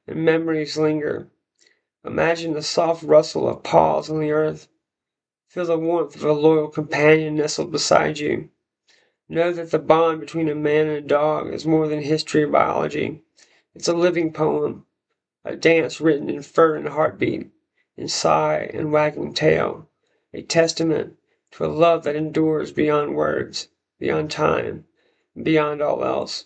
and memories linger, imagine the soft rustle of paws on the earth. Feel the warmth of a loyal companion nestled beside you. Know that the bond between a man and a dog is more than history or biology. It's a living poem, a dance written in fur and heartbeat, in sigh and wagging tail, a testament to a love that endures beyond words, beyond time, and beyond all else.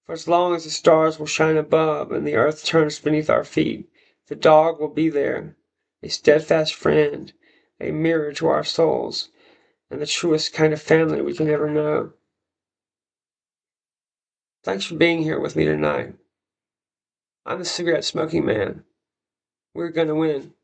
For as long as the stars will shine above and the earth turns beneath our feet, the dog will be there, a steadfast friend, a mirror to our souls, and the truest kind of family we can ever know. Thanks for being here with me tonight. I'm the cigarette smoking man. We're gonna win.